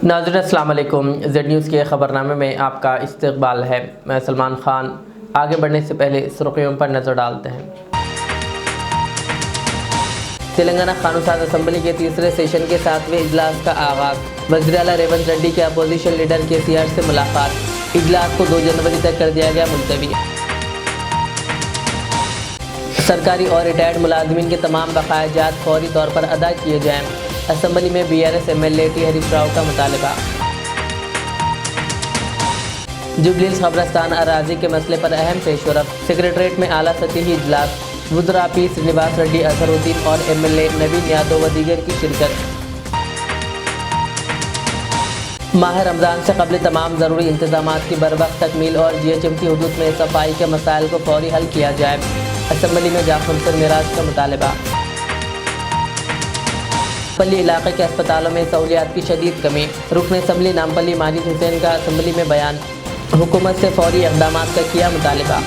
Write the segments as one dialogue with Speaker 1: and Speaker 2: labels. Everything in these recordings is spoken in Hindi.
Speaker 1: नाज़रीन अस्सलाम वालेकुम। ज़ेड न्यूज़ के ख़बरनामे में आपका इस्तकबाल है। मैं सलमान खान। आगे बढ़ने से पहले सुर्खियों पर नज़र डालते हैं। तेलंगाना कानून-साज़ असेंबली के तीसरे सेशन के 7वें इजलास का आगाज़। वज़ीर आला रेवंत रेड्डी के अपोजिशन लीडर केसीआर से मुलाकात। इजलास को 2 जनवरी तक कर दिया गया मुलतवी। सरकारी और रिटायर्ड मुलाजमीन के तमाम बकाया जात फौरी तौर पर अदा किए जाएँ। असेंबली में BRS MLA T Harish Rao का मुतालबा। जुबलीहिल्स कब्रिस्तान अराजी के मसले पर अहम पेशरफ। सेक्रेटरीट में आला सतही इजलास। वुज़रा पी श्रीनिवास रेड्डी, अजहरुद्दीन और एमएलए नवीन यादव व दीगर की शिरकत। माह रमज़ान से कबल तमाम ज़रूरी इंतजामात की बरवक्त तकमील और जीएचएम की हुदूद में सफाई के मसाइल को फौरी हल किया जाए। असेंबली में जाफर हुसैन मेराज का मुतालबा। पल्ली इलाके के अस्पतालों में सहूलियात की शदीद कमी। रुकन असम्बली नामपल्ली माजिद हुसैन का असम्बली में बयान। हुकूमत से फौरी इक़दामात का किया मुतालबा।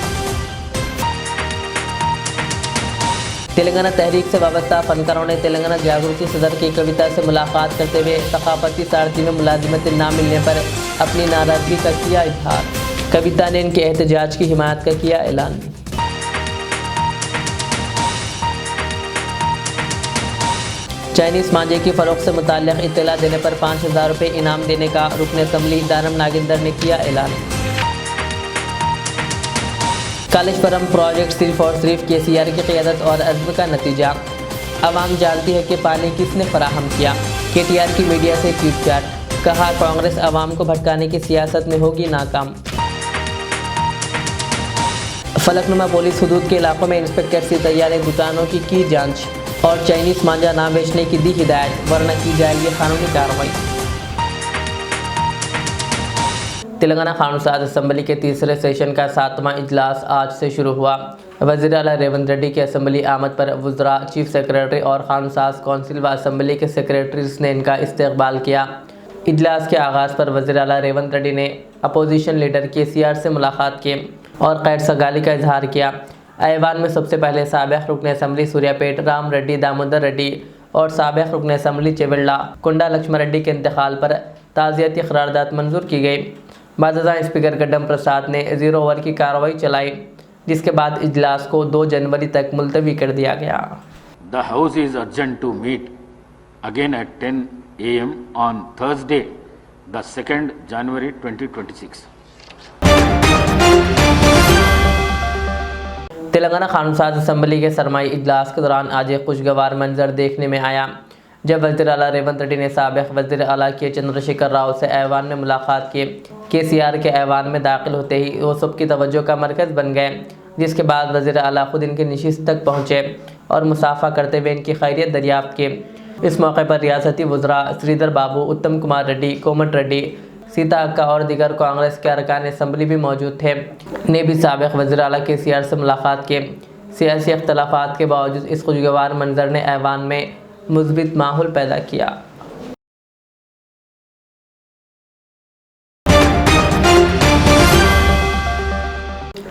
Speaker 1: तेलंगाना तहरीक से वाबस्ता फनकारों ने तेलंगाना जागृति सदर की कविता से मुलाकात करते हुए सकाफती सारथी में मुलाजिमत न मिलने पर अपनी नाराज़गी का किया इजहार। कविता ने इनके एहतजाज की हिमायत का किया ऐलान। चाइनीज़ मांझे की फ़रोख्त से मुताल्लिक़ इत्तला देने पर 5000 रुपये इनाम देने का रुकन असम्बली दानम नागेंद्र ने किया ऐलान। कालेश्वरम प्रोजेक्ट सिर्फ और सिर्फ केसीआर की क़ियादत और अज़्म का नतीजा। आवाम जानती है कि पानी किसने फराहम किया। केटीआर की मीडिया से ट्वीट चाट। कहा, कांग्रेस आवाम को भटकाने की सियासत में होगी नाकाम। फलकनुमा पुलिस हुदूद के इलाकों में इंस्पेक्टर सीतैया ने दुकानों की जांच और चाइनीज़ मांझा ना बेचने की दी हिदायत, वरना की जाएगी कानूनी कार्रवाई। तेलंगाना कानून-साज़ असेंबली के तीसरे सेशन का 7वां इजलास आज से शुरू हुआ। वज़ीर आला रेवंत रेड्डी की असेंबली आमद पर वुज़रा, चीफ सेक्रेटरी और कानून-साज़ कौंसिल व असेंबली के सेक्रेटरीज ने इनका इस्तकबाल किया। इजलास के आगाज़ पर वज़ीर आला रेवंत रेड्डी ने अपोजिशन लीडर केसीआर से मुलाकात की और खैर सगाली का इजहार किया। ऐवान में सबसे पहले साबिक़ रुकन असम्बली सूर्यापेट राम रेड्डी दामोदर रेड्डी और साबिक़ रुकन असम्बली चेवेल्ला कोंडा लक्ष्मण रेड्डी के इंतकाल पर ताज़ियती क़रारदाद मंजूर की गई। बाज़ स्पीकर गड्डम प्रसाद ने 0 ओवर की कार्रवाई चलाई, जिसके बाद इजलास को 2 जनवरी तक मुलतवी कर दिया गया।
Speaker 2: The House is urgent to meet again at 10 AM on Thursday, the 2nd January 2026.
Speaker 1: Telangana कानून-साज़ असेंबली के सरमाई इजलास के दौरान आज एक खुशगवार मंजर देखने में आया, जब वज़ीर आला रेवंत रेड्डी ने साबिक़ वज़ीर आला के चंद्रशेखर राव से ऐवान में मुलाकात की। केसीआर के ऐवान में दाखिल होते ही वो सबकी तवज्जो का मरकज़ बन गए, जिसके बाद वज़ीर आला खुद इनकी नशिस्त तक पहुँचे और मुसाफ़ा करते हुए इनकी खैरियत दरियाफ़्त की। इस मौके पर रियासती वुज़रा श्रीधर बाबू, उत्तम कुमार रेड्डी, कोमट रेड्डी, सीता अक्का और दीगर कांग्रेस के अरकान असम्बली भी मौजूद थे। ने भी साबिक़ वज़ीर आला केसीआर से मुलाकात की। सियासी अख्तलाफात के बावजूद इस खुशगवार मंजर ने ऐवान में मुस्बित माहौल पैदा किया।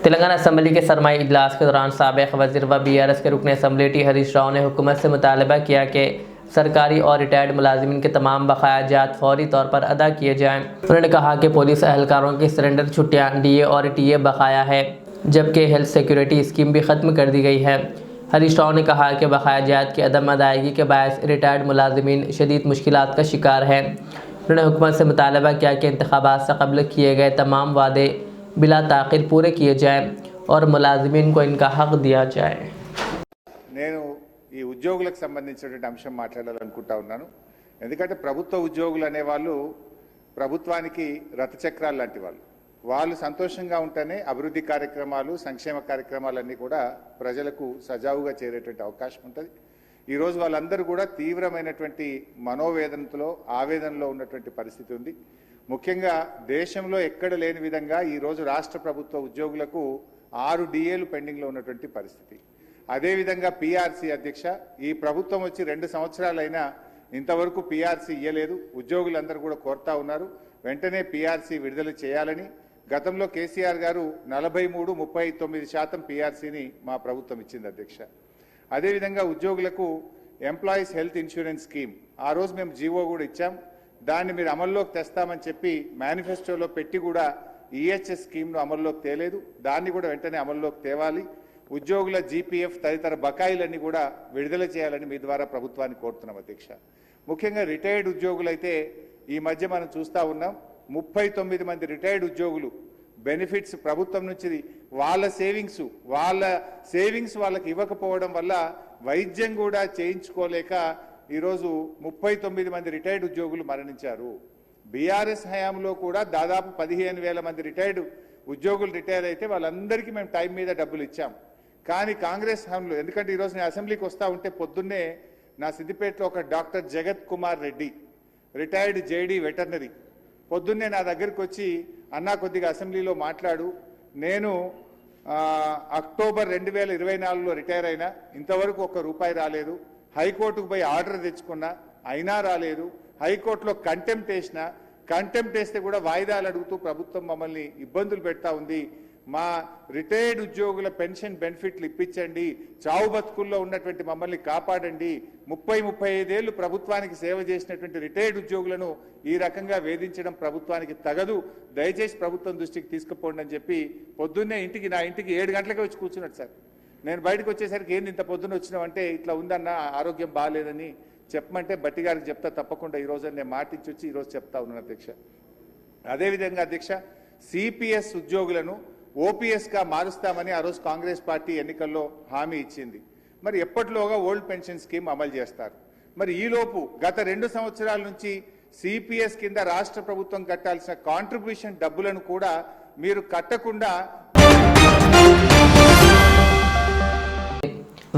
Speaker 1: तेलंगाना असम्बली के सरमाई इजलास के दौरान साबिक़ वज़ीर व बीआरएस के रुकन असम्बली टी हरीश राव ने हुकूमत से मुतालबा किया कि सरकारी और रिटायर्ड मुलाजिमीन के तमाम बकाया जात फौरी तौर पर अदा किए जाएँ। उन्होंने कहा कि पुलिस एहलकारों की सरेंडर छुट्टियाँ, डीए और टीए बकाया है, जबकि हेल्थ सिक्योरिटी स्कीम भी ख़त्म कर दी गई है। हरीश राव ने कहा कि बकाया जात की अदम अदायगी के बायस रिटायर्ड मुलाजिमीन शदीद मुश्किलात का शिकार हैं। उन्होंने हुकूमत से मुतालबा किया कि इंतखाबात से कबल किए गए तमाम वादे बिला ताख़ीर पूरे किए जाएँ और मुलाजिमीन को इनका हक़ दिया जाए।
Speaker 3: ఈ ఉద్యోగులకు సంబంధించినటువంటి అంశం మాట్లాడాలనుకుంటా ఉన్నాను. ఎందుకంటే ప్రభుత్వ ఉద్యోగులు అనేవాళ్ళు ప్రభుత్వానికి రథచక్రాలు లాంటి వాళ్ళు సంతోషంగా ఉంటేనే అభివృద్ధి కార్యక్రమాలు, సంక్షేమ కార్యక్రమాలన్నీ కూడా ప్రజలకు సజావుగా చేరేటువంటి అవకాశం ఉంటుంది. ఈరోజు వాళ్ళందరూ కూడా తీవ్రమైనటువంటి మనోవేదనతో, ఆవేదనలో ఉన్నటువంటి పరిస్థితి ఉంది. ముఖ్యంగా దేశంలో ఎక్కడ లేని విధంగా ఈరోజు రాష్ట్ర ప్రభుత్వ ఉద్యోగులకు 6 డిఏలు పెండింగ్లో ఉన్నటువంటి పరిస్థితి. అదేవిధంగా పీఆర్సీ అధ్యక్ష, ఈ ప్రభుత్వం వచ్చి 2 సంవత్సరాలైనా ఇంతవరకు పీఆర్సీ ఇవ్వలేదు. ఉద్యోగులందరూ కూడా కోరుతా ఉన్నారు వెంటనే పీఆర్సీ విడుదల చేయాలని. గతంలో కేసీఆర్ గారు 43-39% పీఆర్సీని మా ప్రభుత్వం ఇచ్చింది అధ్యక్ష. అదేవిధంగా ఉద్యోగులకు ఎంప్లాయీస్ హెల్త్ ఇన్సూరెన్స్ స్కీమ్ ఆ రోజు మేము జీవో కూడా ఇచ్చాం. దాన్ని మీరు అమల్లోకి తెస్తామని చెప్పి మేనిఫెస్టోలో పెట్టి కూడా ఈహెచ్ఎస్ స్కీమ్ను అమల్లోకి తేలేదు. దాన్ని కూడా వెంటనే అమల్లోకి తేవాలి. ఉద్యోగుల జీపీఎఫ్ తదితర బకాయిలన్నీ కూడా విడుదల చేయాలని మీ ద్వారా ప్రభుత్వాన్ని కోరుతున్నాం అధ్యక్ష. ముఖ్యంగా రిటైర్డ్ ఉద్యోగులైతే ఈ మధ్య మనం చూస్తూ ఉన్నాం, 39 మంది రిటైర్డ్ ఉద్యోగులు బెనిఫిట్స్ ప్రభుత్వం నుంచి వాళ్ళ సేవింగ్స్ వాళ్ళకి ఇవ్వకపోవడం వల్ల వైద్యం కూడా చేయించుకోలేక ఈరోజు 39 మంది రిటైర్డ్ ఉద్యోగులు మరణించారు. బీఆర్ఎస్ హయాంలో కూడా దాదాపు 15,000 మంది రిటైర్డ్ ఉద్యోగులు రిటైర్ అయితే వాళ్ళందరికీ మేము టైం మీద డబ్బులు ఇచ్చాం. కానీ కాంగ్రెస్ హయాంలో, ఎందుకంటే ఈరోజు నేను అసెంబ్లీకి వస్తూ ఉంటే పొద్దున్నే నా సిద్దిపేటలో ఒక డాక్టర్ జగత్ Kumar Reddy retired JD veterinary పొద్దున్నే నా దగ్గరికి వచ్చి, అన్నా కొద్దిగా అసెంబ్లీలో మాట్లాడు, నేను అక్టోబర్ 2024లో రిటైర్ అయినా, ఇంతవరకు ₹1 రాలేదు, హైకోర్టుకు పోయి ఆర్డర్ తెచ్చుకున్నా అయినా రాలేదు, హైకోర్టులో కంటెంప్ట్ వేస్తే కూడా వాయిదాలు అడుగుతూ ప్రభుత్వం మమ్మల్ని ఇబ్బందులు పెడతా ఉంది. మా రిటైర్డ్ ఉద్యోగుల పెన్షన్ బెనిఫిట్లు ఇప్పించండి, చావు బతుకుల్లో ఉన్నటువంటి మమ్మల్ని కాపాడండి, 30-35 ఏళ్లు ప్రభుత్వానికి సేవ చేసినటువంటి రిటైర్డ్ ఉద్యోగులను ఈ రకంగా వేధించడం ప్రభుత్వానికి తగదు, దయచేసి ప్రభుత్వం దృష్టికి తీసుకుపోండి అని చెప్పి పొద్దున్నే నా ఇంటికి 7 గంటలకే వచ్చి కూర్చున్నాడు సార్. నేను బయటకు వచ్చేసరికి ఏంది ఇంత పొద్దున్న వచ్చినావంటే, ఇట్లా ఉందన్న ఆరోగ్యం బాగాలేదని చెప్పమంటే బట్టి గారికి చెప్తా తప్పకుండా ఈరోజు నేను మాటించి వచ్చి ఈరోజు చెప్తా ఉన్నాను అధ్యక్ష. అదేవిధంగా అధ్యక్ష, సిపిఎస్ ఉద్యోగులను ఓపీఎస్గా మారుస్తామని ఆ రోజు కాంగ్రెస్ పార్టీ ఎన్నికల్లో హామీ ఇచ్చింది. మరి ఎప్పటిలోగా ఓల్డ్ పెన్షన్ స్కీమ్ అమలు చేస్తారు? మరి ఈలోపు గత 2 సంవత్సరాల నుంచి సిపిఎస్ కింద రాష్ట్ర ప్రభుత్వం కట్టాల్సిన కాంట్రిబ్యూషన్ డబ్బులను కూడా మీరు కట్టకుండా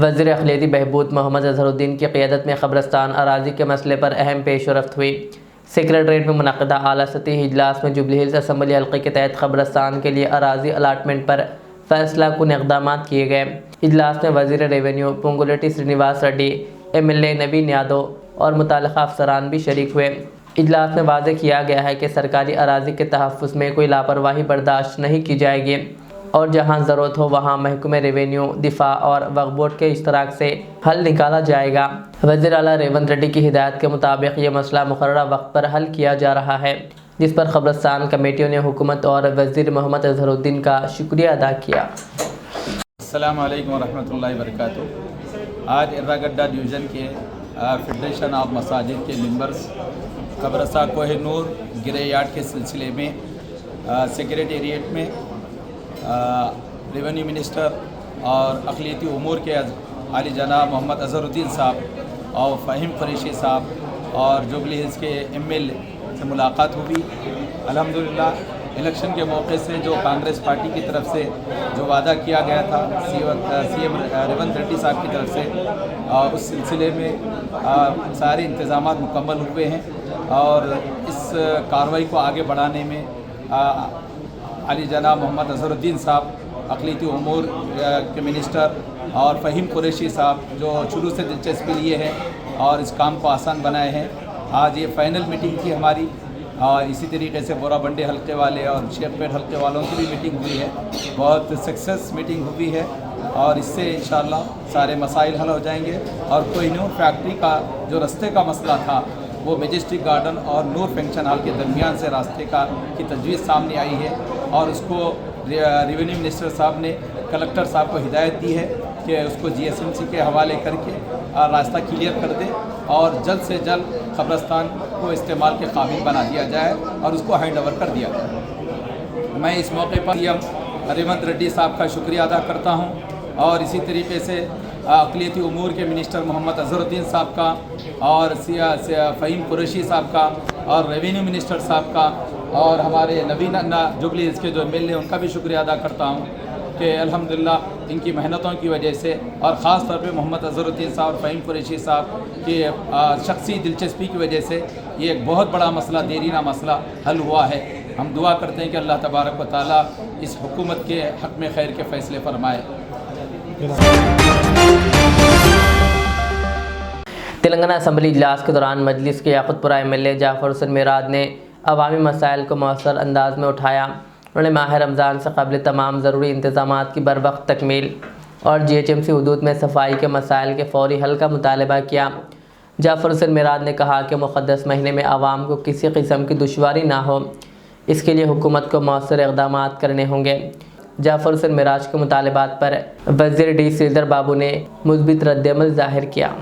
Speaker 1: वज़ीर अखिलेती बहबूद मोहम्मद अजहरुद्दीन की क़ियादत में क़ब्रिस्तान अराज़ी के मसले पर अहम पेशरफ्त हुई। सेक्रेटरीट में मुनक़दा आला सतही इजलास में जुबली हिल्स असम्बली हल्के के तहत क़ब्रिस्तान के लिए अराज़ी अलाटमेंट पर फ़ैसला कुन इक़दाम किए गए। इजलास में वज़ीर रेवेन्यू पोंगुलेटी श्रीनिवास रेड्डी, MLA नवीन यादव और मुताल्लिक़ा अफसरान भी शरीक हुए। इजलास में वाज़ेह किया गया है कि सरकारी अराज़ी के तहफ़्फ़ुज़ में कोई लापरवाही बर्दाश्त नहीं की जाएगी और जहां ज़रूरत हो वहां महकमे रेवेन्यू, दिफा और वक्फ बोर्ड के इश्तराक से हल निकाला जाएगा। वज़ीर आला रेवंत रेड्डी की हिदायत के मुताबिक ये मसला मुकर्ररा वक्त पर हल किया जा रहा है, जिस पर क़ब्रिस्तान कमेटियों ने हुकूमत और वज़ीर मोहम्मद अजहरुद्दीन का शुक्रिया अदा किया।
Speaker 4: अस्सलाम वालेकुम वरहमतुल्लाहि वबरकातुहू। आज एर्रागड्डा डिवीज़न के फेडरेशन ऑफ मसाजिद के मेंबर्स क़ब्रिस्तान कोहिनूर गिरे यार्ड के सिलसिले में सेक्रेटेरिएट में रेवेन्यू मिनिस्टर और अक़लियती उमूर के आली जनाब मोहम्मद अज़हरुद्दीन साहब और फ़हीम कुरैशी साहब और जुबली हिल्स के MLA से मुलाकात हुई। अल्हम्दुलिल्लाह इलेक्शन के मौके से जो कांग्रेस पार्टी की तरफ से जो वादा किया गया था CM रेवंत रेड्डी साहब की तरफ से, उस सिलसिले में सारे इंतज़ामात मुकम्मल हुए हैं और इस कार्रवाई को आगे बढ़ाने में अली जनाब मोहम्मद अज़हरुद्दीन साहब अक़लियती उमूर के मिनिस्टर और फ़हीम कुरैशी साहब जो शुरू से दिलचस्पी लिए हैं और इस काम को आसान बनाए हैं। आज ये फ़ाइनल मीटिंग थी हमारी और इसी तरीके से बोराबंडी हल्के वाले और शेखपेट हल्के वालों की भी मीटिंग हुई है। बहुत सक्सेस मीटिंग हुई है और इससे इंशाअल्लाह सारे मसाइल हल हो जाएंगे। और कोहिनूर फैक्ट्री का जो रास्ते का मसला था वो मैजेस्टिक गार्डन और नूर फंक्शन हॉल के दरमियान से रास्ते की तजवीज़ सामने आई है और उसको रेवेन्यू मिनिस्टर साहब ने कलेक्टर साहब को हिदायत दी है कि उसको GSMC के हवाले करके रास्ता क्लियर कर दे और जल्द से जल्द क़ब्रिस्तान को इस्तेमाल के काबिल बना दिया जाए और उसको हैंड ओवर कर दिया जाए। मैं इस मौके पर रेवंत रेड्डी साहब का शुक्रिया अदा करता हूँ और इसी तरीके से अक़लियती उमूर के मिनिस्टर मोहम्मद अज़हरुद्दीन साहब का और फ़हीम कुरैशी साहब का और रेवेन्यू मिनिस्टर साहब का और हमारे नवीन जुबली हिल्स के जो MLA उनका भी शुक्रिया अदा करता हूँ कि अल्हम्दुलिल्लाह इनकी मेहनतों की वजह से और ख़ास तौर पे मोहम्मद अज़हरुद्दीन साहब और फ़हीम कुरैशी साहब की शख्सी दिलचस्पी की वजह से ये एक बहुत बड़ा मसला, देरीना मसला हल हुआ है। हम दुआ करते हैं कि अल्लाह तबारक व तआला इस हुकूमत के हक़ में खैर के फ़ैसले फरमाए।
Speaker 1: तेलंगाना असम्बली इजलास के दौरान मजलिस के याकुतपुरा MLA जाफ़र हुसैन मेराद ने अवामी मसाइल को मौसर अंदाज में उठाया। उन्होंने माह रमज़ान से कबल तमाम ज़रूरी इंतज़ामात की बर वक्त तकमील और GHMC हदूद में सफाई के मसाइल के फ़ौरी हल का मुतालबा किया। जाफर हुसैन मिराज ने कहा कि मुक़द्दस महीने में आवाम को किसी किस्म की दुश्वारी ना हो, इसके लिए हुकूमत को मौसर इक़दाम करने होंगे। जाफर हुसैन मिराज के मुतालबात पर वज़ीर डी श्रीधर बाबू ने मुस्बित रद्दअमल ज़ाहिर किया।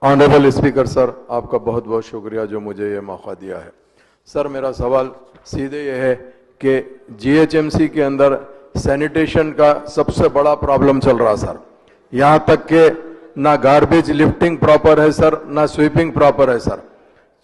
Speaker 5: ऑनरेबल स्पीकर सर, आपका बहुत बहुत शुक्रिया जो मुझे ये मौका दिया है। सर, मेरा सवाल सीधे ये है कि जीएचएमसी के अंदर सैनिटेशन का सबसे बड़ा प्रॉब्लम चल रहा सर। यहाँ तक कि ना गार्बेज लिफ्टिंग प्रॉपर है सर, ना स्वीपिंग प्रॉपर है सर।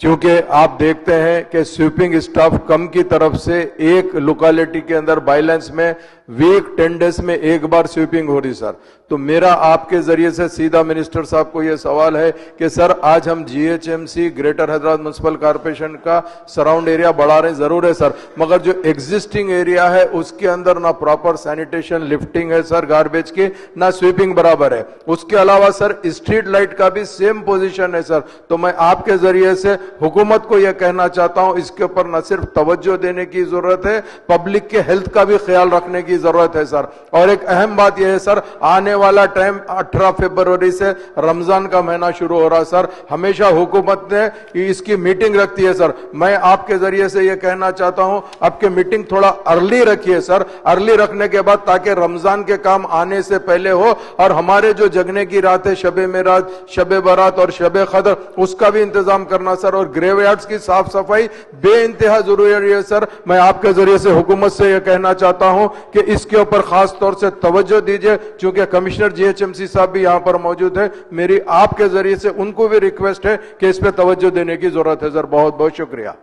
Speaker 5: क्योंकि आप देखते हैं कि स्वीपिंग स्टाफ कम की तरफ से एक लोकेलिटी के अंदर बाइलेंस में वीक 10 डेज में एक बार स्वीपिंग हो रही सर। तो मेरा आपके जरिए से सीधा मिनिस्टर साहब को यह सवाल है कि सर, आज हम GHMC greater Hyderabad municipal corporation का सराउंड एरिया बढ़ा रहे हैं, जरूर है सर, मगर जो एग्जिस्टिंग एरिया है उसके अंदर ना प्रॉपर सैनिटेशन लिफ्टिंग है सर, गार्बेज की, ना स्वीपिंग बराबर है। उसके अलावा सर स्ट्रीट लाइट का भी सेम पोजीशन है सर। तो मैं आपके जरिए से हुकूमत को यह कहना चाहता हूं, इसके ऊपर न सिर्फ तवज्जो देने की जरूरत है, पब्लिक के हेल्थ का भी ख्याल रखने की जरूरत है सर। और एक अहम बात यह है सर, आने वाला टाइम 18 फरवरी से रमजान का महीना शुरू हो रहा सर। हमेशा हुकूमत ने इसकी मीटिंग रखती है सर। मैं आपके जरिए से यह कहना चाहता हूं, आपके मीटिंग थोड़ा अर्ली रखिए सर, अर्ली रखने के बाद, ताकि रमजान के काम आने से पहले हो और हमारे जो जगने की रात है, शबे मेराज, शबे बारात और शबे कदर, उसका भी इंतजाम करना सर। और ग्रेवयार्ड्स की साफ सफाई बेइंतहा जरूरी है सर। मैं आपके जरिए से हुकूमत से यह कहना चाहता हूं कि इसके ऊपर खास तौर से तवज्जो दीजिए, क्योंकि कमिश्नर जीएचएमसी साहब भी यहां पर मौजूद है। मेरी आपके जरिए से उनको भी रिक्वेस्ट है कि इस पर तवज्जो देने की जरूरत है सर। बहुत बहुत शुक्रिया।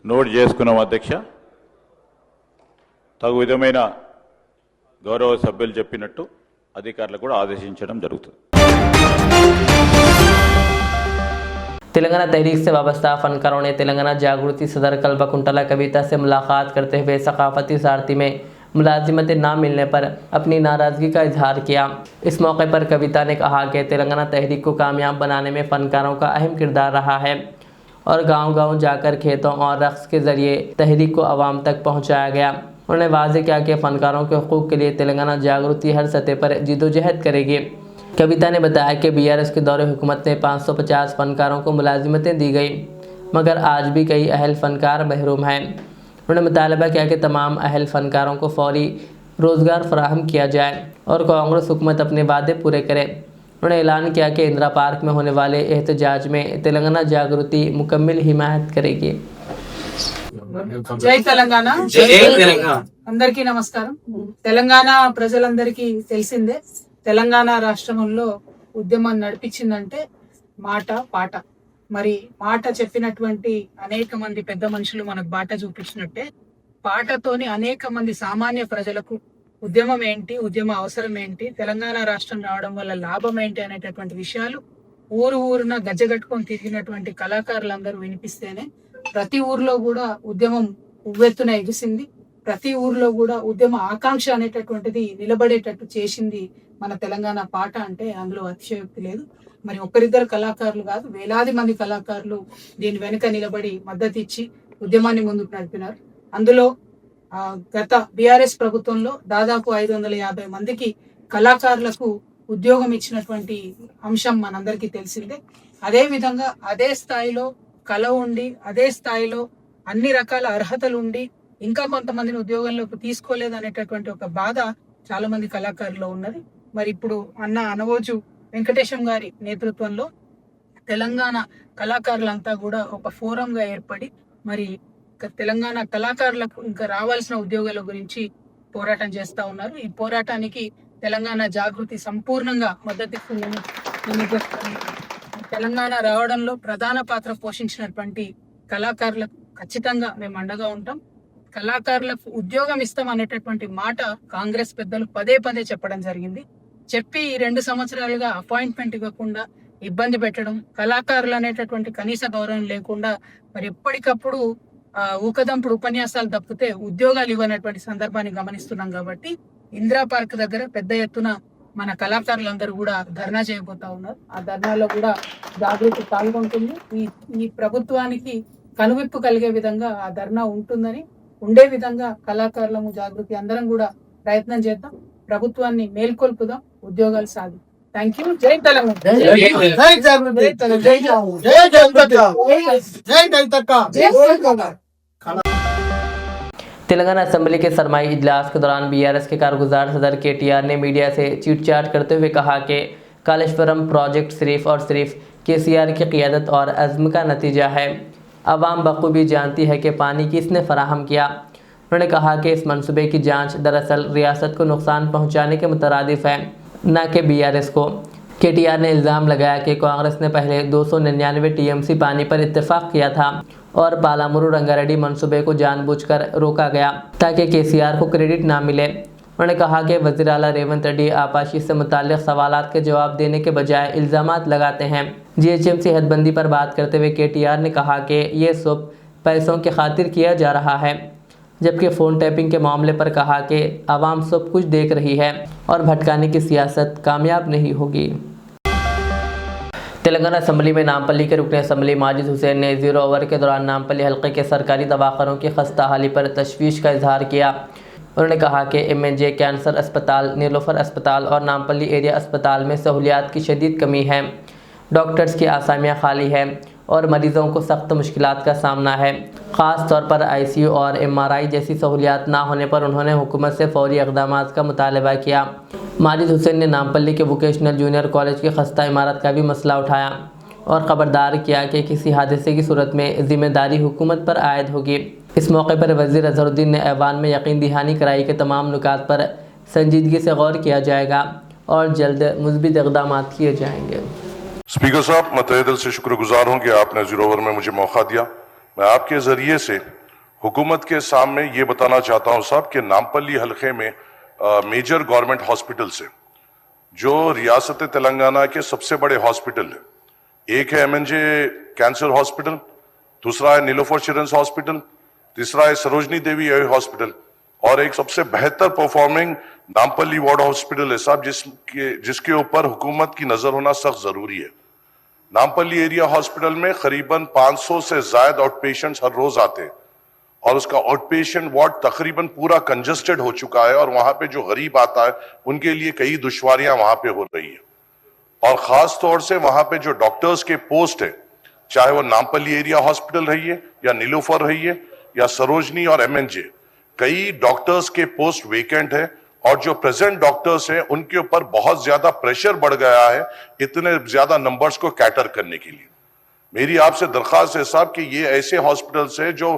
Speaker 6: నోట్ చేసుకున్నాం అధ్యక్ష. తగు విధమైన గౌరవ సభ్యులు చెప్పినట్టు అధికారులకు కూడా ఆదేశించడం జరుగుతుంది.
Speaker 1: तेलंगाना तहरीक से वाबस्ता फनकारों ने तेलंगाना जागृति सदर कल्बा कुंटला कविता से मुलाकात करते हुए सकाफती सारथी में मुलाजिमतें ना मिलने पर अपनी नाराज़गी का इजहार किया। इस मौके पर कविता ने कहा कि तेलंगाना तहरीक को कामयाब बनाने में फ़नकारों का अहम किरदार रहा है और गांव-गांव जाकर खेतों और रक़्स के ज़रिए तहरीक को आवाम तक पहुंचाया गया। उन्होंने वाज़ेह किया कि फ़नकारों के हकूक़ के लिए तेलंगाना जागृति हर सतह पर जिद्दोजहद करेगी। कविता ने बताया कि बीआरएस के दौरे हुकूमत ने 550 फ़नकारों को मुलाजिमतें दी गई, मगर आज भी कई अहल फ़नकार महरूम हैं। उन्होंने मुतालबा किया कि तमाम अहल फ़नकारों को फौरी रोज़गार फराहम किया जाए और कांग्रेस हुकूमत अपने वादे पूरे करे। उन्होंने ऐलान किया कि इंदिरा पार्क में होने वाले एहतजाज में तेलंगाना जागृति मुकम्मल हिमायत करेगी।
Speaker 7: జై తెలంగాణ. అందరికీ నమస్కారం. తెలంగాణ ప్రజలందరికీ తెలిసిందే, తెలంగాణ రాష్ట్రంలో ఉద్యమం నడిపించిందంటే మాట పాట. మరి మాట చెప్పినటువంటి అనేక మంది పెద్ద మనుషులు మనకు బాట చూపించినట్టే, పాటతోని అనేక మంది సామాన్య ప్రజలకు ఉద్యమం ఏంటి, ఉద్యమ అవసరం ఏంటి, తెలంగాణ రాష్ట్రం రావడం వల్ల లాభం ఏంటి అనేటటువంటి విషయాలు ఊరున గజ్జగట్టుకొని తిరిగినటువంటి కళాకారులందరూ వినిపిస్తేనే ప్రతి ఊర్లో కూడా ఉద్యమం ఉవ్వెత్తున ఎగిసింది. ప్రతి ఊర్లో కూడా ఉద్యమ ఆకాంక్ష అనేటటువంటిది నిలబడేటట్టు చేసింది మన తెలంగాణ పాట అంటే అందులో అతిశయోక్తి లేదు. మరి ఒక్కరిద్దరు కళాకారులు కాదు, వేలాది మంది కళాకారులు దీని వెనుక నిలబడి మద్దతు ఇచ్చి ఉద్యమాన్ని ముందుకు నడిపినారు. అందులో గత బీఆర్ఎస్ ప్రభుత్వంలో దాదాపు 550 మందికి కళాకారులకు ఉద్యోగం ఇచ్చినటువంటి అంశం మనందరికీ తెలిసిందే. అదే విధంగా అదే స్థాయిలో కళ ఉండి, అదే స్థాయిలో అన్ని రకాల అర్హతలు ఉండి ఇంకా కొంతమందిని ఉద్యోగంలోకి తీసుకోలేదు అనేటటువంటి ఒక బాధ చాలా మంది కళాకారుల్లో ఉన్నది. మరి ఇప్పుడు అన్న అనవోజు వెంకటేశం గారి నేతృత్వంలో తెలంగాణ కళాకారులంతా కూడా ఒక ఫోరంగా ఏర్పడి మరి తెలంగాణ కళాకారులకు ఇంకా రావాల్సిన ఉద్యోగాల గురించి పోరాటం చేస్తా ఉన్నారు. ఈ పోరాటానికి తెలంగాణ జాగృతి సంపూర్ణంగా మద్దతిస్తుందని తెలంగాణ రావడంలో ప్రధాన పాత్ర పోషించినటువంటి కళాకారులకు ఖచ్చితంగా మేము అండగా ఉంటాం. కళాకారులకు ఉద్యోగం ఇస్తాం అనేటటువంటి మాట కాంగ్రెస్ పెద్దలు పదే చెప్పడం జరిగింది. చెప్పి 2 సంవత్సరాలుగా అపాయింట్మెంట్ ఇవ్వకుండా ఇబ్బంది పెట్టడం, కళాకారులు అనేటటువంటి కనీస గౌరవం లేకుండా మరి ఎప్పటికప్పుడు ఊకదంపుడు ఉపన్యాసాలు తప్పితే ఉద్యోగాలు ఇవ్వనటువంటి సందర్భాన్ని గమనిస్తున్నాం. కాబట్టి ఇందిరా పార్క్ దగ్గర పెద్ద ఎత్తున మన కళాకారులందరూ కూడా ధర్నా చేయబోతా ఉన్నారు. ఆ ధర్నాలో కూడా జాగృతి పాల్గొంటుంది. ఈ ప్రభుత్వానికి కనువిప్పు కలిగే విధంగా ఆ ధర్నా ఉంటుందని, ఉండే విధంగా కళాకారులము జాగృతి అందరం కూడా ప్రయత్నం చేద్దాం. ప్రభుత్వాన్ని మేల్కొల్పుదాం, ఉద్యోగాలు సాధిద్దాం. Thank you. జై తెలంగాణ.
Speaker 1: तेलंगाना असेंबली के सरमाई इजलास के दौरान बीआरएस के कारगुजार सदर केटीआर ने मीडिया से चीटचाट करते हुए कहा कि कालेश्वरम प्रोजेक्ट सिर्फ और सिर्फ केसीआर की क़ियादत और अज़्म का नतीजा है। आवाम बखूबी जानती है कि पानी किसने फराहम किया। उन्होंने कहा कि इस मंसूबे की जांच दरअसल रियासत को नुकसान पहुंचाने के मुतरादिफ है, न कि बीआरएस को। केटीआर ने इल्ज़ाम लगाया कि कांग्रेस ने पहले 299 टीएमसी पानी पर इत्तेफाक किया था और पालामुरु रंगारेड्डी मंसूबे को जानबूझकर रोका गया ताकि केसीआर को क्रेडिट ना मिले। उन्होंने कहा कि वज़ीर आला रेवंत रेड्डी आपाशी से मुताल्लिक़ सवालात के जवाब देने के बजाय इल्ज़ामात लगाते हैं। जीएचएमसी हदबंदी पर बात करते हुए केटीआर ने कहा कि ये सब पैसों की खातिर किया जा रहा है, जबकि फ़ोन टैपिंग के मामले पर कहा कि आवाम सब कुछ देख रही है और भटकाने की सियासत कामयाब नहीं होगी। तेलंगाना असम्बली में नामपल्ली के रुकन असम्बली माजिद हुसैन ने 0 ओवर के दौरान नामपल्ली हल्के के सरकारी दवाखानों की खस्ता हाली पर तशवीश का इजहार किया। उन्होंने कहा कि एमएनजे कैंसर अस्पताल, नीलोफर अस्पताल और नामपल्ली एरिया अस्पताल में सहूलियात की शदीद कमी है, डॉक्टर्स की आसामियाँ खाली है और मरीज़ों को सख्त मुश्किलात का सामना है। ख़ास तौर पर आईसीयू और एमआरआई जैसी सहूलियात ना होने पर उन्होंने हुकूमत से फौरी इक़दाम का मुतालबा किया। माजिद हुसैन ने नामपल्ली के वोकेशनल जूनियर कॉलेज की खस्ता इमारत का भी मसला उठाया और ख़बरदार किया कि किसी हादसे की सूरत में ज़िम्मेदारी हुकूमत पर आयद होगी। इस मौके पर वज़ीर अज़हरुद्दीन ने ऐवान में यकीन दहानी कराई कि तमाम नुकात पर संजीदगी से गौर किया जाएगा और जल्द मुस्बित इक़दाम किए जाएंगे।
Speaker 8: स्पीकर साहब, मैं तहे दिल से शुक्रगुजार हूँ कि आपने 0 ओवर में मुझे मौका दिया। मैं आपके ज़रिए से हुकूमत के सामने ये बताना चाहता हूँ साहब कि नामपल्ली हल्के में मेजर गवर्नमेंट हॉस्पिटल से जो रियासत तेलंगाना के सबसे बड़े हॉस्पिटल है, एक है एमएनजे कैंसर हॉस्पिटल, दूसरा है नीलोफर चिल्ड्रंस हॉस्पिटल, तीसरा है सरोजनी देवी हॉस्पिटल और एक सबसे बेहतर परफॉर्मिंग नामपल्ली वार्ड हॉस्पिटल है साहब, जिसके ऊपर हुकूमत की नजर होना सख्त जरूरी है। नामपल्ली एरिया हॉस्पिटल में करीबन 500 से ज्यादा आउट पेशेंट्स हर रोज आते हैं और उसका आउट पेशेंट वार्ड तकरीबन पूरा कंजस्टेड हो चुका है और वहां पे जो गरीब आता है उनके लिए कई दुश्वारियां वहां पे हो रही है। और खास तौर से वहां पे जो डॉक्टर्स के पोस्ट है, चाहे वो नामपल्ली एरिया हॉस्पिटल रही है या नीलोफर रही है या सरोजनी और एमएनजे, कई डॉक्टर्स के पोस्ट वेकेंट है और जो प्रेजेंट डॉक्टर्स हैं उनके ऊपर बहुत ज्यादा प्रेशर बढ़ गया है इतने ज्यादा नंबर्स को कैटर करने के लिए। मेरी आपसे दरख्वास्त है साहब कि ये ऐसे हॉस्पिटल्स हैं जो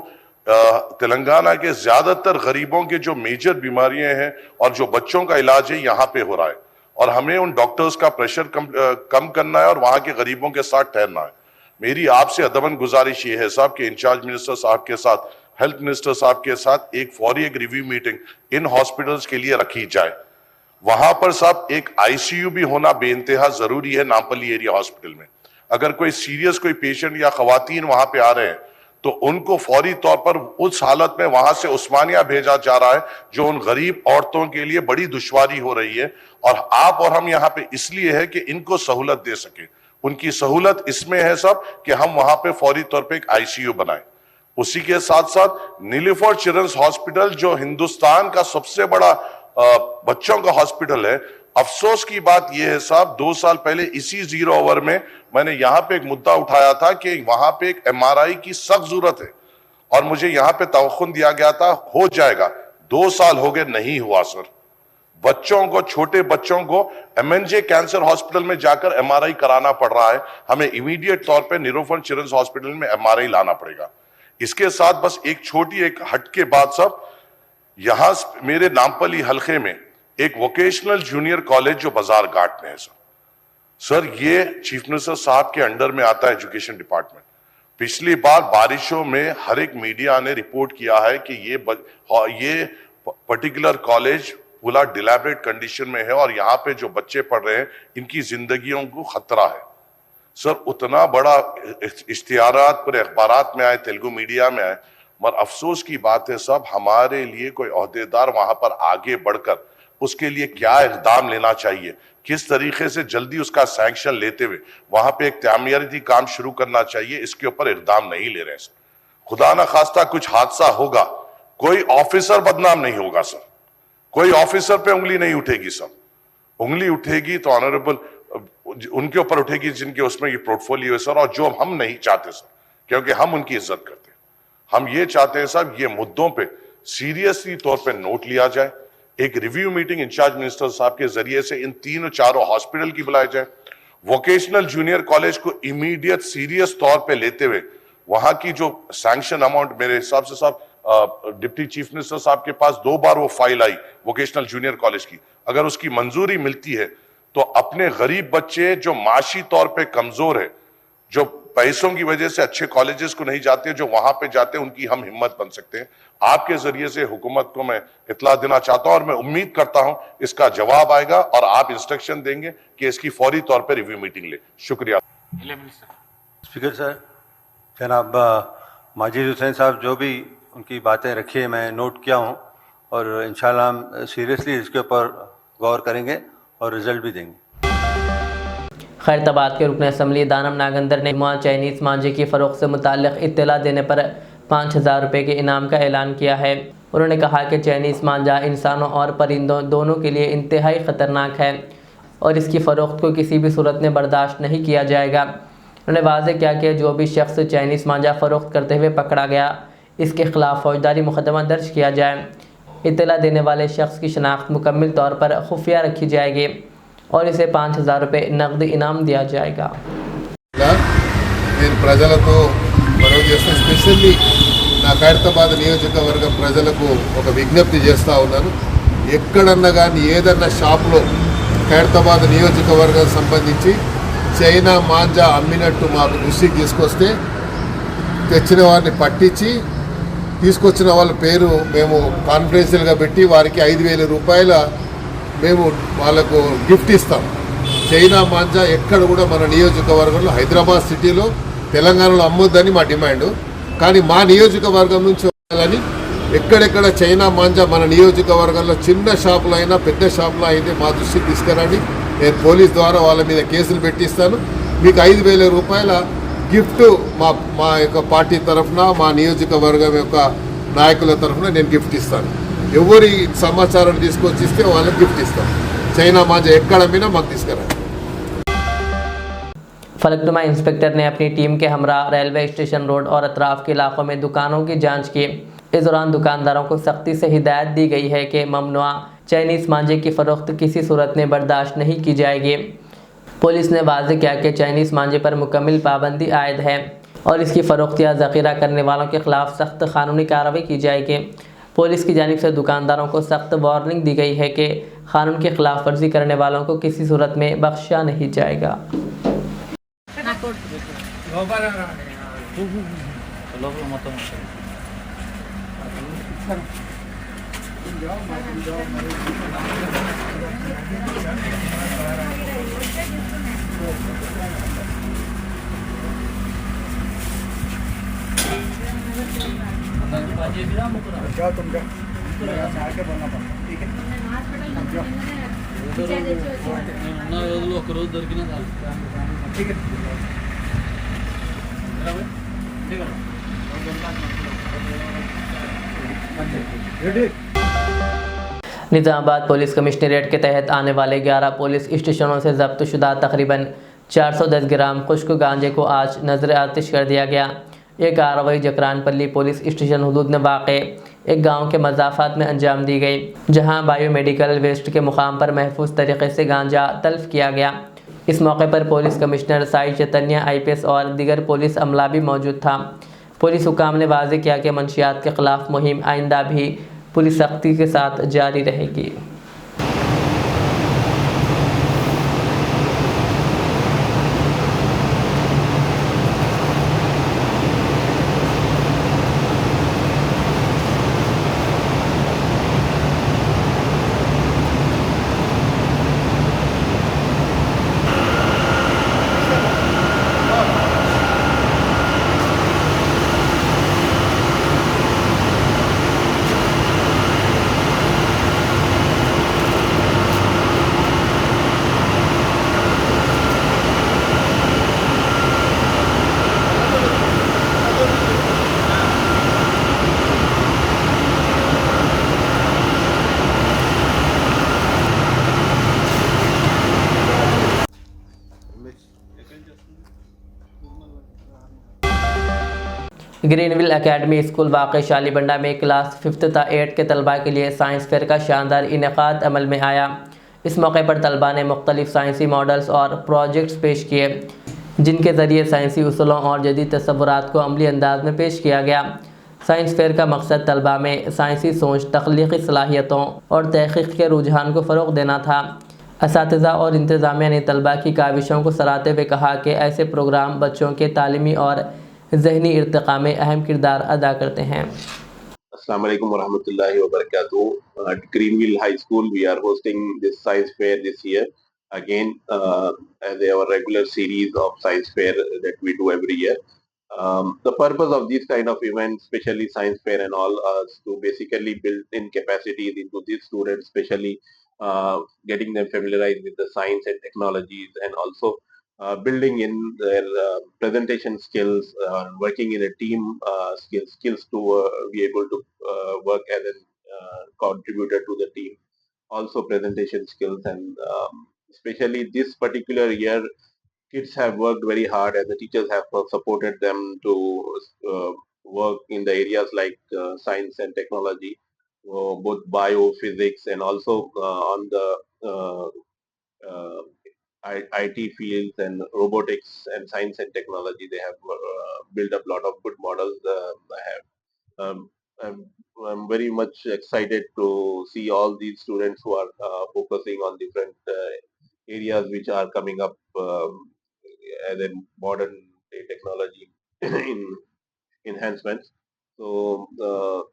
Speaker 8: तेलंगाना के ज्यादातर गरीबों के जो मेजर बीमारियां हैं और जो बच्चों का इलाज है यहाँ पे हो रहा है और हमें उन डॉक्टर्स का प्रेशर कम करना है और वहां के गरीबों के साथ ठहरना है। मेरी आपसे अदबन गुजारिश ये है साहब कि इंचार्ज मिनिस्टर साहब के साथ, हेल्थ मिनिस्टर साहब के साथ एक रिव्यू मीटिंग इन हॉस्पिटल्स के लिए रखी जाए। वहां पर साहब एक आईसीयू भी होना बेइंतहा जरूरी है नामपल्ली एरिया हॉस्पिटल में। अगर कोई सीरियस कोई पेशेंट या खवातीन वहां पे आ रहे हैं तो उनको फौरी तौर पर उस हालत में वहां से उस्मानिया भेजा जा रहा है जो उन गरीब औरतों के लिए बड़ी दुश्वारी हो रही है। और आप और हम यहाँ पे इसलिए है कि इनको सहूलत दे सके। उनकी सहूलत इसमें है सब कि हम वहां पे फौरी तौर पे एक आईसीयू बनाएं। उसी के साथ साथ नीलोफर चिल्ड्रंस हॉस्पिटल जो हिंदुस्तान का सबसे बड़ा बच्चों का हॉस्पिटल है, अफसोस की बात यह है साहब 2 साल पहले इसी 0 ओवर में मैंने यहां पे एक मुद्दा उठाया था कि वहां पे एक एमआरआई की सख्त जरूरत है और मुझे यहां पे तवक्कुन दिया गया था हो जाएगा। 2 साल हो गए, नहीं हुआ सर। बच्चों को, छोटे बच्चों को एमएनजे कैंसर हॉस्पिटल में जाकर एमआरआई कराना पड़ रहा है। हमें इमीडिएट तौर पे नीलोफर चिल्ड्रंस हॉस्पिटल में एमआरआई लाना पड़ेगा। इसके साथ बस एक छोटी एक हट के बाद सब, यहां मेरे नामपल्ली हल्के में एक वोकेशनल जूनियर कॉलेज जो बाजार घाट में है सर, ये चीफ मिनिस्टर साहब के अंडर में आता है एजुकेशन डिपार्टमेंट। पिछली बार बारिशों में हर एक मीडिया ने रिपोर्ट किया है कि ये पर्टिकुलर कॉलेज पूरा डिलैबरेट कंडीशन में है और यहाँ पे जो बच्चे पढ़ रहे हैं इनकी जिंदगियों को खतरा है। सर उतना बड़ा इश्तिहारात पूरे अखबारात में आए, तेलुगु मीडिया में आए, मगर अफसोस की बात है साहब हमारे लिए कोई ओहदेदार वहां पर आगे बढ़कर उसके लिए क्या इक़दाम लेना चाहिए, किस तरीके से जल्दी उसका सैंक्शन लेते हुए वहां पे एक तामीराती काम शुरू करना चाहिए, इसके ऊपर इक़दाम नहीं ले रहे सर। खुदा ना खास्ता कुछ हादसा होगा, कोई ऑफिसर बदनाम नहीं होगा सर, कोई ऑफिसर पे उंगली नहीं उठेगी सर। उंगली उठेगी तो ऑनरेबल उनके ऊपर उठेगी जिनके उसमें ये पोर्टफोलियो है सर, और जो हम नहीं चाहते सर, क्योंकि हम उनकी इज्जत करते हैं। हम ये चाहते हैं साहब, ये मुद्दों पे सीरियसली तौर पे नोट लिया जाए, एक रिव्यू मीटिंग इंचार्ज मिनिस्टर साहब के जरिए से इन तीनों चारों हॉस्पिटल की बुलाई जाए, वोकेशनल जूनियर कॉलेज को इमीडिएट सीरियस तौर पे लेते हुए वहां की जो सैंक्शन अमाउंट, मेरे हिसाब से साहब डिप्टी चीफ मिनिस्टर साहब के पास 2 बार वो फाइल आई वोकेशनल जूनियर कॉलेज की, अगर उसकी मंजूरी मिलती है तो अपने गरीब बच्चे जो माशी तौर पे कमजोर है, जो पैसों की वजह से अच्छे कॉलेजेस को नहीं जाते, जो वहां पे जाते हैं, उनकी हम हिम्मत बन सकते हैं। आपके जरिए से हुकूमत को मैं इत्ला देना चाहता हूं और मैं उम्मीद करता हूं इसका जवाब आएगा और आप इंस्ट्रक्शन देंगे कि इसकी फौरी तौर पर रिव्यू मीटिंग ले। शुक्रिया।
Speaker 9: स्पीकर सर, जनाब माजिद हुसैन साहब जो भी उनकी बातें रखी है मैं नोट किया हूं और इंशाल्लाह हम सीरियसली इसके ऊपर गौर करेंगे और रिजल्ट भी देंगे।
Speaker 1: खैरताबाद के रुकन असम्बली दानम नागंदर ने चाइनीज़ मांझे की फ़रोख्त से मुताल्लिक़ इत्तला देने पर 5,000 रुपये के इनाम का ऐलान किया है। उन्होंने कहा कि चाइनीज़ मांझा इंसानों और परिंदों दोनों के लिए इंतहाई ख़तरनाक है और इसकी फ़रोख्त को किसी भी सूरत में बर्दाश्त नहीं किया जाएगा। उन्होंने वाज़ेह किया कि जो भी शख्स चाइनीज़ मांझा फ़रोख्त करते हुए पकड़ा गया, इसके ख़िलाफ़ फ़ौजदारी मुकदमा दर्ज किया जाए। इत्तला देने वाले शख्स की शनाख्त मुकम्मल तौर पर खुफिया रखी जाएगी और इसे 5,000 रुपये नकदी इनाम दिया जाएगा।
Speaker 10: నేను ప్రజలకు మనవి చేస్తూ స్పెషల్లీ నా ఖైరతాబాద్ నియోజకవర్గం ప్రజలకు ఒక విజ్ఞప్తి చేస్తూ ఉన్నాను. ఎక్కడన్నా కానీ ఏదన్నా షాప్లో ఖైరతాబాద్ నియోజకవర్గం సంబంధించి చైనా మాంజా అమ్మినట్టు మాకు దృష్టికి తీసుకొస్తే తెచ్చిన వారిని పట్టించి తీసుకొచ్చిన వాళ్ళ పేరు మేము కాన్ఫిడెన్షియల్గా పెట్టి వారికి 5,000 రూపాయల మేము వాళ్ళకు గిఫ్ట్ ఇస్తాం. చైనా మాంజా ఎక్కడ కూడా మన నియోజకవర్గంలో హైదరాబాద్ సిటీలో తెలంగాణలో అమ్మొద్దని మా డిమాండ్. కానీ మా నియోజకవర్గం నుంచి వెళ్ళాలని ఎక్కడెక్కడ చైనా మాంజా మన నియోజకవర్గంలో చిన్న షాపులు అయినా పెద్ద షాపులు అయితే మా దృష్టికి తీసుకురండి. నేను పోలీస్ ద్వారా వాళ్ళ మీద కేసులు పెట్టిస్తాను. మీకు 5,000 రూపాయల గిఫ్ట్ మా యొక్క పార్టీ తరఫున మా నియోజకవర్గం యొక్క నాయకుల తరఫున నేను గిఫ్ట్ ఇస్తాను. ఎవరి సమాచారం తీసుకొచ్చి ఇస్తే వాళ్ళకి గిఫ్ట్ ఇస్తాను. చైనా మాంజా ఎక్కడ అమ్మినా మాకు తీసుకురండి.
Speaker 1: फलकनुमा इंस्पेक्टर ने अपनी टीम के हमरा रेलवे स्टेशन रोड और अतराफ के इलाकों में दुकानों की जांच की। इस दौरान दुकानदारों को सख्ती से हिदायत दी गई है कि ममनुआ चाइनीज़ मांझे की फ़रोख्त किसी सूरत में बर्दाश्त नहीं की जाएगी। पुलिस ने वाज़ेह किया कि चाइनीज़ मांझे पर मुकम्मल पाबंदी आयद है और इसकी फ़रोख्त या ज़ख़ीरा करने वालों के ख़िलाफ़ सख्त कानूनी कार्रवाई की जाएगी। पुलिस की जानिब से दुकानदारों को सख्त वार्निंग दी गई है कि कानून की खिलाफ वर्जी करने वालों को किसी सूरत में बख्शा नहीं जाएगा। निज़ामाबाद पुलिस कमिश्नरेट के तहत आने वाले 11 पुलिस स्टेशनों से जब्त शुदा तकरीबन 410 ग्राम खुश्क गांजे को आज नजर आतिश कर दिया गया। ये कार्रवाई जकरानपल्ली पुलिस स्टेशन हदूद में वाक़े एक गांव के मज़ाफ़ात में अंजाम दी गई, जहां बायोमेडिकल वेस्ट के मुकाम पर महफूज तरीके से गांजा तल्फ किया गया। इस मौके पर पुलिस कमिश्नर साई चैतन्य IPS और दीगर पुलिस अमला भी मौजूद था। पुलिस हुकाम ने वाज़ेह किया कि मंशियात के ख़िलाफ़ मुहिम आइंदा भी पुलिस सख्ती के साथ जारी रहेगी। ग्रीनविल एकेडमी स्कूल वाक़ई शालीबंडा में क्लास 5th ता 8th के तलबा के लिए साइंस फेयर का शानदार इनेकाद अमल में आया। इस मौके पर तलबा ने मुख्तलिफ साइंसी मॉडल्स और प्रोजेक्ट्स पेश किए, जिनके ज़रिए साइंसी उसूलों और जदीद तसव्वुरात को अमली अंदाज में पेश किया गया। साइंस फेयर का मकसद तलबा में साइंसी सोच, तख्लीकी सलाहियतों और तहक़ीक़ के रुझान को फ़रोग़ देना था। असातिज़ा और इंतज़ामिया ने तलबा की काविशों को सराहते हुए कहा कि ऐसे प्रोग्राम बच्चों के तालीमी और ज़हनी इर्तिक़ा में अहम किरदार अदा करते हैं।
Speaker 11: Assalamu alaikum warahmatullahi wabarakatuh. At Greenville High School, we are hosting this science fair this year. Again, as our regular series of science fair that we do every year. The purpose of this kind of events, especially science fair and all, is to basically build in capacities into these students, especially getting them familiarized with the science and technologies, and also building in their presentation skills, working in a team skills to be able to work as a contributor to the team. Also presentation skills, and especially this particular year, kids have worked very hard and the teachers have supported them to work in the areas like science and technology, both bio, physics, and also on the IT fields and robotics and science and technology. They have built up a lot of good models. I'm very much excited to see all these students who are focusing on different areas which are coming up as a modern day technology in enhancements. So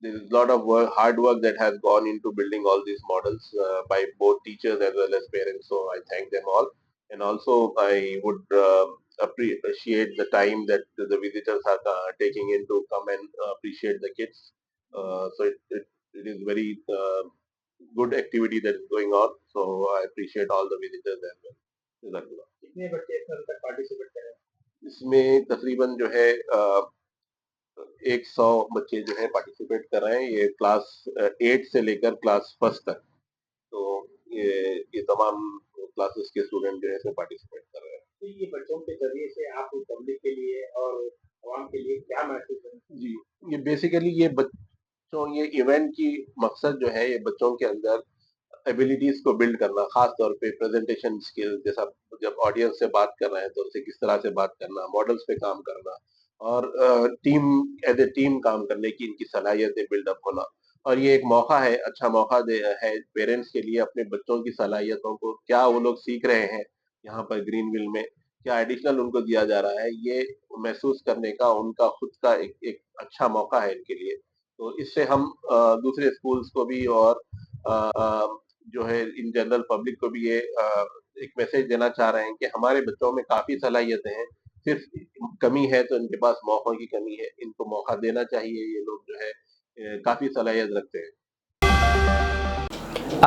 Speaker 11: there is a lot of hard work that has gone into building all these models by both teachers as well as parents. So I thank them all, and also I would appreciate the time that the visitors are taking in to come and appreciate the kids. So it is very good activity that is going on. So I appreciate all the visitors as well. कितने बच्चे इसमें तक पार्टिसिपेट करें? इसमें तकरीबन जो है 100 बच्चे जो है पार्टिसिपेट कर रहे हैं। ये क्लास 8 से लेकर क्लास 1 तक, तो ये तमाम क्लासेस के स्टूडेंट जो है इसमें पार्टिसिपेट कर रहे हैं। तो ये बच्चों के जरिए से आप पब्लिक के लिए और आवाम के लिए क्या मैसेज है? जी, ये बेसिकली ये इवेंट की मकसद जो है, ये बच्चों के अंदर एबिलिटीज को बिल्ड करना, खास तौर पे प्रेजेंटेशन स्किल्स, जैसा जब ऑडियंस से बात कर रहे हैं तो उसे किस तरह से बात करना, मॉडल्स पे काम करना, और टीम एज ए टीम काम करने की इनकी सलाहियतें बिल्डअप होना। और ये एक मौका है, अच्छा मौका है पेरेंट्स के लिए अपने बच्चों की सलाहियतों को, क्या वो लोग सीख रहे हैं यहाँ पर ग्रीनविल में, क्या एडिशनल उनको दिया जा रहा है, ये महसूस करने का उनका खुद का एक अच्छा मौका है इनके लिए। तो इससे हम दूसरे स्कूल्स को भी और जो है इन जनरल पब्लिक को भी ये एक मैसेज देना चाह रहे हैं कि हमारे बच्चों में काफ़ी सलाहियतें हैं, सिर्फ कमी है तो इनके पास मौक़ों की कमी है, इनको मौका देना चाहिए। ये लोग जो है काफ़ी सलाहियत रखते हैं।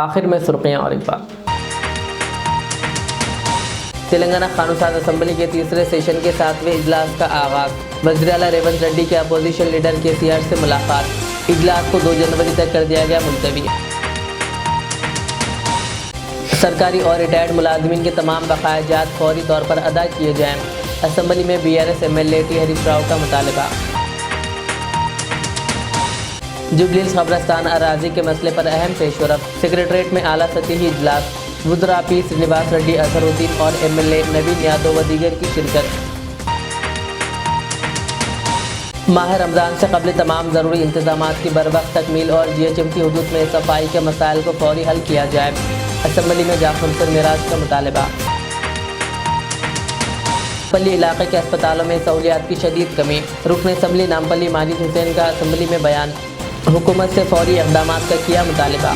Speaker 1: आखिर में सुर्खियां और एक बार। तेलंगाना कानून साज असम्बली के तीसरे सेशन के 7वें इजलास का आगाज। वज़ीर आला रेवंत रेड्डी के अपोजिशन लीडर केसीआर से मुलाकात। इजलास को 2 जनवरी तक कर दिया गया मुलतवी। सरकारी और रिटायर्ड मुलाजमीन के तमाम बकायाजात फौरी तौर पर अदा किए जाएं। असम्बली में BRS MLA T Harish Rao का मुतालबा। जुबलीहिल्स कब्रिस्तान अराजी के मसले पर अहम पेशरफ्त। सेक्रेटरीट में आला सतही इजलास। वुज़रा पी श्रीनिवास रेड्डी, अजहरुद्दीन और एमएलए नवीन यादव व दीगर की शिरकत। माह रमज़ान से कबल तमाम ज़रूरी इंतजामात की बरवक्त तकमील और जीएचएम की हुदूद में सफाई के मसाइल को फौरी हल किया जाए। असम्बली में जाफर हुसैन मिराज का मुतालबा। पल्ली इलाके के अस्पतालों में सहूलियात की शदीद कमी। रुकन असम्बली नामपल्ली माजिद हुसैन का असम्बली में बयान। हुकूमत से फौरी इक़दामात का किया मुतालबा।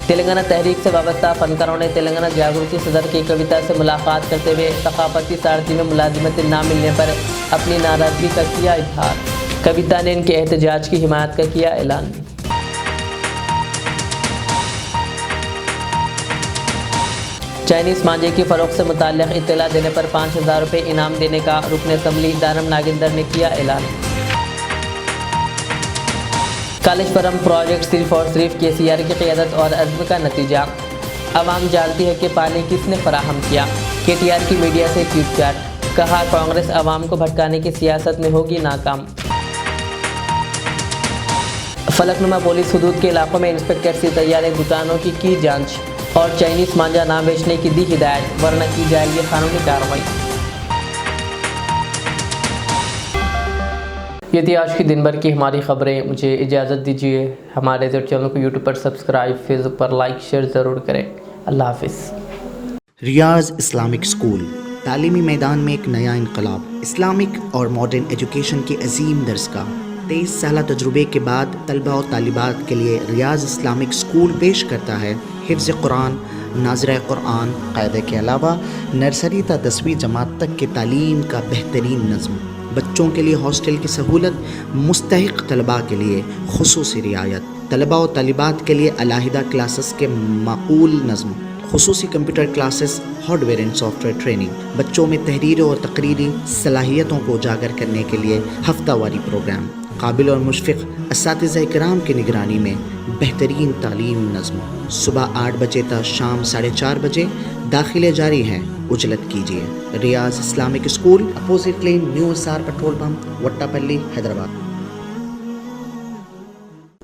Speaker 1: तेलंगाना तहरीक से वाबस्ता फनकारों ने तेलंगाना जागृति सदर की कविता से मुलाकात करते हुए सकाफती सारथी में मुलाजिमत न मिलने पर अपनी नाराज़गी का किया इजहार। कविता ने इनके एहतजाज की हिमायत का किया ऐलान। चाइनीज़ मांझे की फ़रोख्त से मुताल्लिक़ इत्तला देने पर 5000 रुपये इनाम देने का रुकन असम्बली दानम नागिंदर ने किया ऐलान। कालेश्वरम प्रोजेक्ट सिर्फ और सिर्फ केसीआर की क़ियादत और अज़्म का नतीजा। आवाम जानती है कि पानी किसने फराहम किया। केटीआर की मीडिया से ट्वीट चैट। कहा कांग्रेस आवाम को भटकाने की सियासत में होगी नाकाम। फलकनुमा पुलिस हुदूद के इलाकों में इंस्पेक्टर सीतैया ने दुकानों की जांच और चाइनीज मांझा ना बेचने की दी हिदायत, वरना की जाएगी कानूनी कार्रवाई। ये थी आज की दिन भर की हमारी खबरें। मुझे इजाज़त दीजिए। हमारे चैनल को यूट्यूब पर सब्सक्राइब, फेसबुक पर लाइक शेयर ज़रूर करें। अल्लाह हाफिज़।
Speaker 12: रियाज इस्लामिक स्कूल तालीमी मैदान में एक नया इनकलाब। इस्लामिक और मॉडर्न एजुकेशन की अजीम दरसगाह 23 साल तजुर्बे के बाद तलबा और तालिबात के लिए रियाज इस्लामिक स्कूल पेश करता है हिफ्ज़ कुरान, नाज़िरा कुरान क़ायदे के अलावा नर्सरी ता 10वीं जमात तक की तालीम का बेहतरीन नज़्म। बच्चों के लिए हॉस्टल की सहूलत, मुस्तहिक़ तलबा के लिए खुसूसी रियायत, तलबा और तालिबात के लिए अलहदा क्लासेस के माकूल नज़्म, खुसूसी computer classes, hardware and software training, बच्चों में तहरीर और तकरीरी सलाहियतों को उजागर करने के लिए हफ्तावारी प्रोग्राम, काबिल और मुशफ़िक़ असातिज़ा इकराम की निगरानी में बेहतरीन तालीम नज़्म। सुबह 8 बजे तक शाम 4:30 बजे दाखिले जारी हैं, उजलत कीजिए। Riyaz Islamic school, opposite lane, new SR petrol pump, Wattapalli, Hyderabad.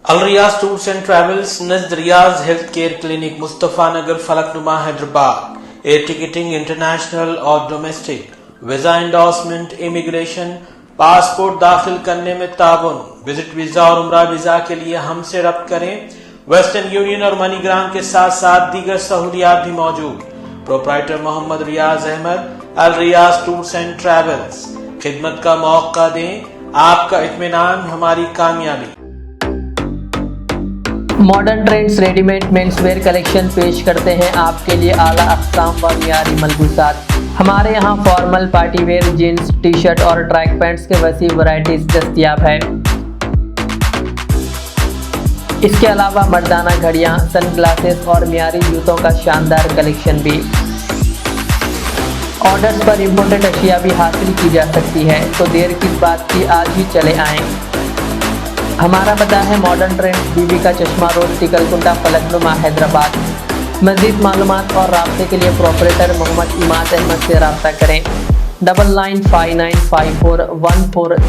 Speaker 13: Al Riyaz tours and travels नज़द Riyaz health care clinic, Mustafa Nagar, Falaknuma, Hyderabad. Air ticketing international और domestic, visa endorsement, immigration, passport दाखिल करने में ताउन, विजिट वीजा और उम्रा वीजा के लिए हमसे रब्त करें। वेस्टर्न यूनियन और मनीग्राम के साथ साथ दीगर सहूलियात भी मौजूद। Proprietor Mohammad Riyaz Ahmed, Al Riyaz tours and travels. खिदमत का मौका दें, आपका इत्मीनान हमारी कामयाबी।
Speaker 1: Modern trends readymade menswear collection पेश करते हैं आपके लिए आला अक़साम व मियारी मलबूसात। हमारे यहाँ formal, party wear, jeans, T shirt और ट्रैक पैंट्स के वसी वैरायटीज दस्तयाब है। इसके अलावा मर्दाना घड़ियाँ, सन ग्लासेस और मियारी जूतों का शानदार कलेक्शन भी। ऑर्डर्स पर इम्पोर्टेड अशिया भी हासिल की जा सकती है, तो देर किस बात की, आज ही चले आएँ। हमारा पता है मॉडर्न ट्रेंड्स, बीबी का चश्मा रोड, टिकलकुंडा, फलकनुमा, हैदराबाद। मज़ीद मालूमात और राब्ते के लिए प्रोपरेटर मोहम्मद इमाद अहमद से रब्ता करें। 99595414